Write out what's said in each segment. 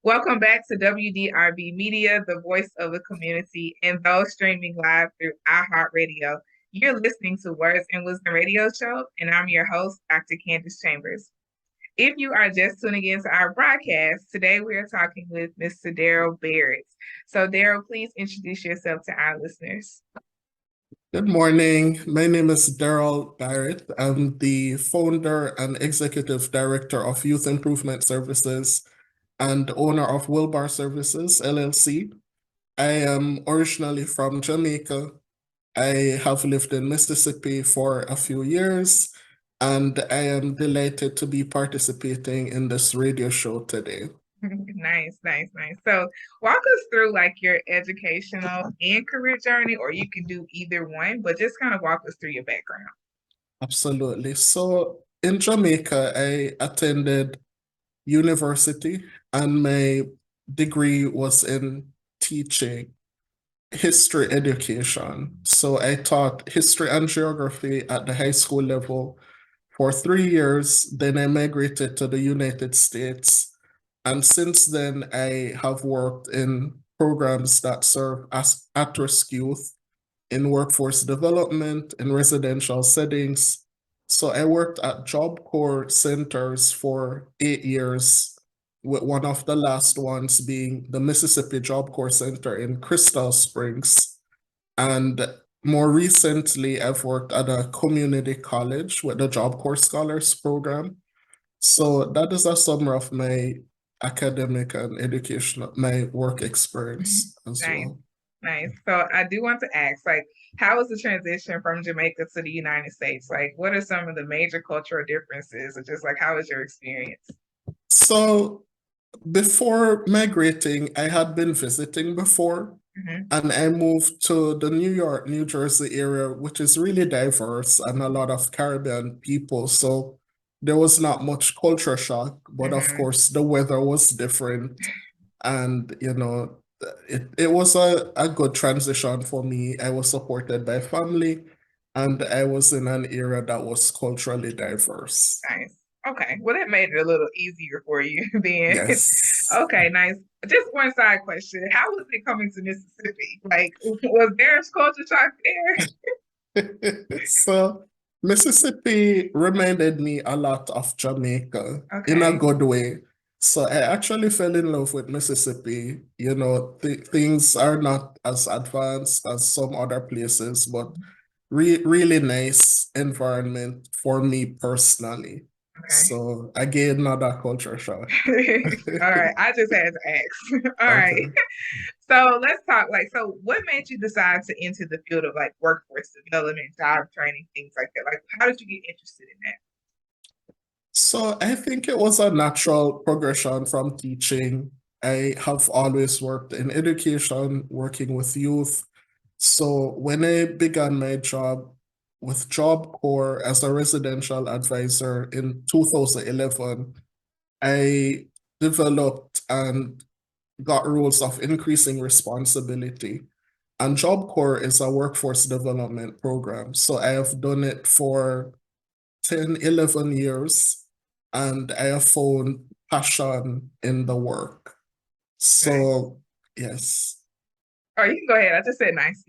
Welcome back to WDRB Media, the voice of the community, and those streaming live through iHeartRadio. You're listening to Words and Wisdom Radio Show, and I'm your host, Dr. Candace Chambers. If you are just tuning into our broadcast, today we are talking with Mr. Deroll Barett. So, Deroll, please introduce yourself to our listeners. Good morning. My name is Deroll Barett. I'm the founder and executive director of Youth Improvement Services and owner of Wilbar Services, LLC. I am originally from Jamaica. I have lived in Mississippi for a few years, and I am delighted to be participating in this radio show today. Nice, nice, nice. So walk us through like your educational and career journey, or you can do either one, but just kind of walk us through your background. Absolutely. So in Jamaica, I attended university and my degree was in teaching history education. So I taught history and geography at the high school level for 3 years. Then I migrated to the United States. And since then, I have worked in programs that serve as at-risk youth in workforce development, in residential settings. So I worked at Job Corps centers for 8 years, with one of the last ones being the Mississippi Job Corps Center in Crystal Springs. And more recently, I've worked at a community college with the Job Corps Scholars Program. So that is a summary of my academic and educational, my work experience as Nice, well. nice. So I do want to ask, like, how was the transition from Jamaica to the United States? Like, what are some of the major cultural differences, or just like how was your experience? So before migrating, I had been visiting before, and I moved to the New York, New Jersey area, which is really diverse and a lot of Caribbean people. So there was not much culture shock, but of course the weather was different. And, it was a good transition for me. I was supported by family, and I was in an area that was culturally diverse. Nice. Okay. Well, that made it a little easier for you then. Yes. Okay, nice. Just one side question. How was it coming to Mississippi? Like, was there a culture shock there? So Mississippi reminded me a lot of Jamaica in a Okay. good way. So I actually fell in love with Mississippi. Things are not as advanced as some other places, but really nice environment for me personally. Okay. So again, not a culture shock. All right. I just had to ask. All right. Okay. So let's talk so what made you decide to enter the field of like workforce development, job training, things like that? Like, how did you get interested in that? So I think it was a natural progression from teaching. I have always worked in education, working with youth. So when I began my job with Job Corps as a residential advisor in 2011, I developed and got roles of increasing responsibility. And Job Corps is a workforce development program. So I have done it for 10, 11 years, and I have found passion in the work. So, yes. Oh, you can go ahead. I just said nice.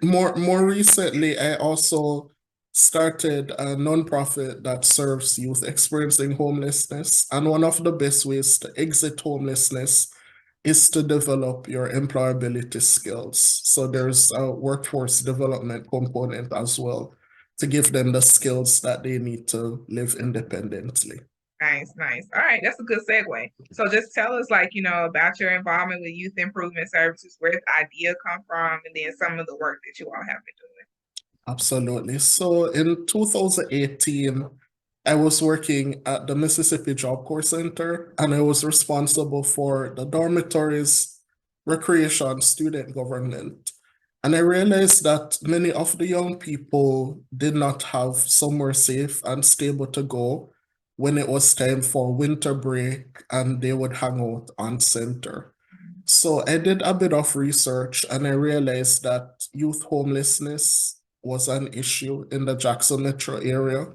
More recently, I also started a nonprofit that serves youth experiencing homelessness. And one of the best ways to exit homelessness is to develop your employability skills. So there's a workforce development component as well to give them the skills that they need to live independently. Nice, nice. All right, that's a good segue. So just tell us, like, about your involvement with youth improvement services, where the idea come from, and then some of the work that you all have been doing. Absolutely. So in 2018, I was working at the Mississippi Job Corps Center, and I was responsible for the dormitories, recreation, student government. And I realized that many of the young people did not have somewhere safe and stable to go when it was time for winter break and they would hang out on center. So I did a bit of research and I realized that youth homelessness was an issue in the Jackson metro area.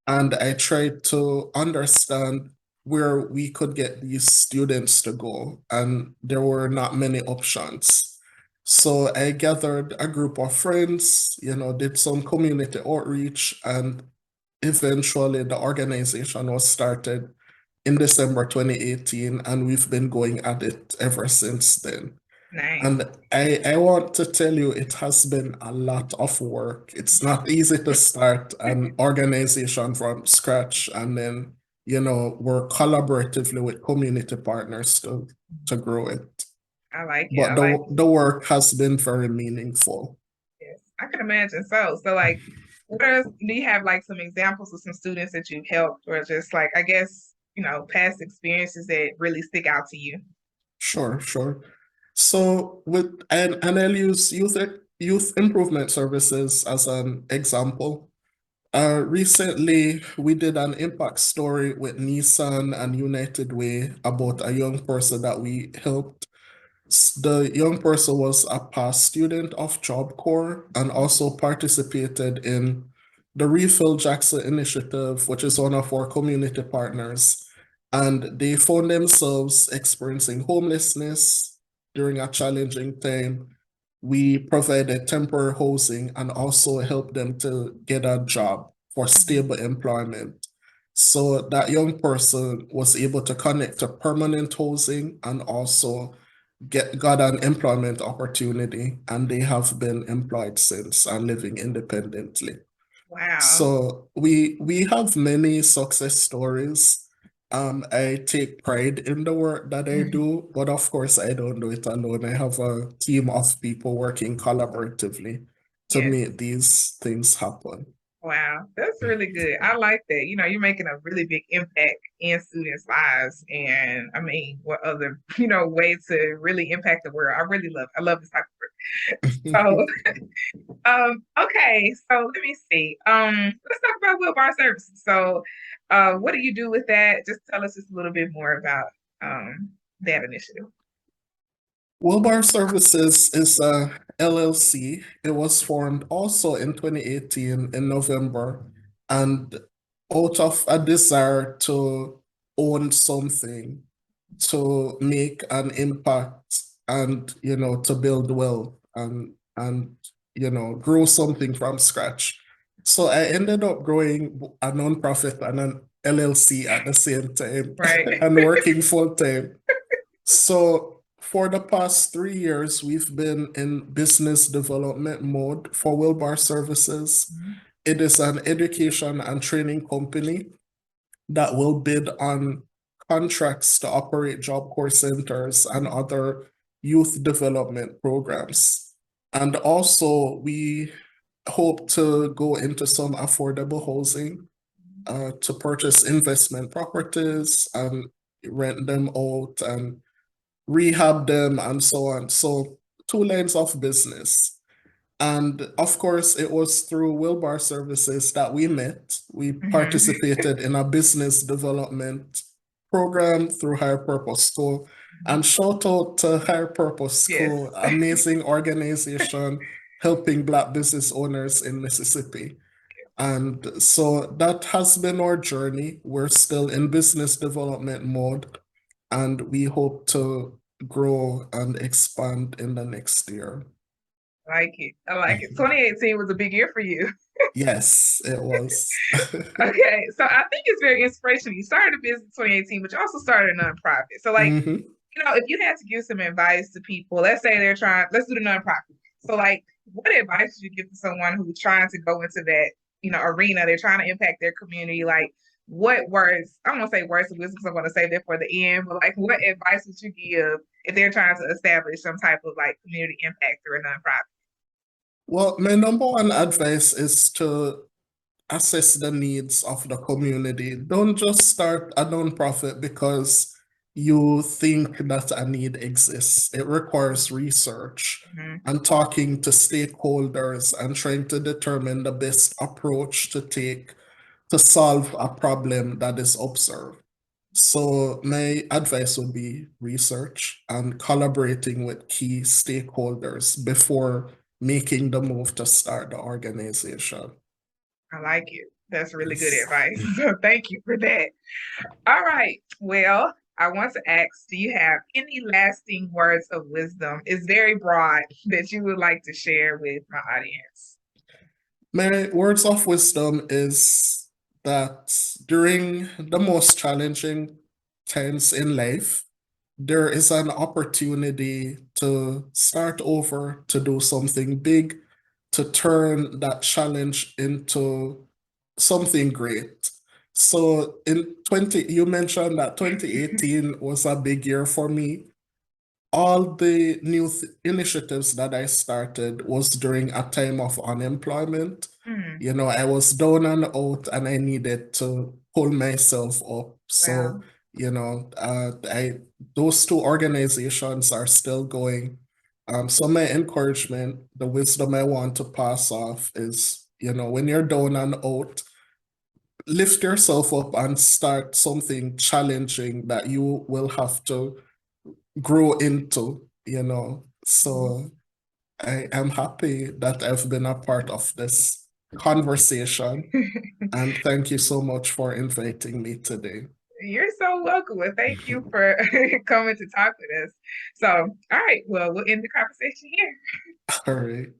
And I tried to understand where we could get these students to go, and there were not many options. So I gathered a group of friends, did some community outreach, and eventually the organization was started in December 2018, and we've been going at it ever since then. Nice. And I want to tell you, it has been a lot of work. It's not easy to start an organization from scratch and then, work collaboratively with community partners to grow it. I like it. But I like the work has been very meaningful. this. I can imagine so. So like do you have like some examples of some students that you've helped or just like I guess, past experiences that really stick out to you? Sure, sure. So and I'll use youth improvement services as an example. Recently, we did an impact story with Nissan and United Way about a young person that we helped. The young person was a past student of Job Corps and also participated in the Refill Jackson initiative, which is one of our community partners. And they found themselves experiencing homelessness during a challenging time. We provided temporary housing and also helped them to get a job for Mhm. stable employment. So that young person was able to connect to permanent housing and also got an employment opportunity, and they have been employed since and living independently. Wow. So we have many success stories. I take pride in the work that I do, but of course I don't do it alone. I have a team of people working collaboratively to Yes. make these things happen. Wow. That's really good. I like that. You're making a really big impact in students' lives. And I mean, what other, way to really impact the world. I love this type of work. So okay, so let me see. Let's talk about Will Services. So, what do you do with that? Just tell us just a little bit more about that initiative. Wilbar Services is a LLC. It was formed also in 2018 in November, and out of a desire to own something, to make an impact, and to build wealth, and grow something from scratch. So I ended up growing a nonprofit and an LLC at the same time Right. and working full time. So for the past 3 years, we've been in business development mode for Wilbar Services. Mhm. It is an education and training company that will bid on contracts to operate Job Corps centers and other youth development programs. And also, we hope to go into some affordable housing to purchase investment properties and rent them out and rehab them and so on. So two lanes of business. And of course, it was through Wilbar Services that we met. We Mhm. participated in a business development program through Higher Purpose School. And shout out to Higher Purpose Yes. School, amazing organization helping Black business owners in Mississippi. And so that has been our journey. We're still in business development mode, and we hope to grow and expand in the next year. I like it. I like it. 2018 was a big year for you. Yes, it was. Okay, so I think it's very inspirational. You started a business in 2018, but you also started a nonprofit. So, like, Mhm. if you had to give some advice to people, let's say let's do the nonprofit. So, like, what advice would you give to someone who's trying to go into that, arena? They're trying to impact their community. Like, what words? I don't want to say words of wisdom because I'm going to save that for the end. But like, what advice would you give if they're trying to establish some type of like community impact through a nonprofit? Well, my number one advice is to assess the needs of the community. Don't just start a nonprofit because you think that a need exists. It requires research Mhm. and talking to stakeholders and trying to determine the best approach to take to solve a problem that is observed. So my advice would be research and collaborating with key stakeholders before making the move to start the organization. I like it. That's really good Yes. advice. So thank you for that. All right. Well, I want to ask, do you have any lasting words of wisdom? It's very broad that you would like to share with my audience. My words of wisdom is that during the most challenging times in life, there is an opportunity to start over, to do something big, to turn that challenge into something great. So you mentioned that 2018 was a big year for me. All the new initiatives that I started was during a time of unemployment. Hmm. You know, I was down and out and I needed to pull myself up. So, Wow. I those two organizations are still going. So my encouragement, the wisdom I want to pass off is, when you're down and out, lift yourself up and start something challenging that you will have to grow into. Mhm. So I am happy that I've been a part of this conversation. And thank you so much for inviting me today. You're so welcome. Well, thank you for coming to talk with us. So, all right. Well, we'll end the conversation here. All right.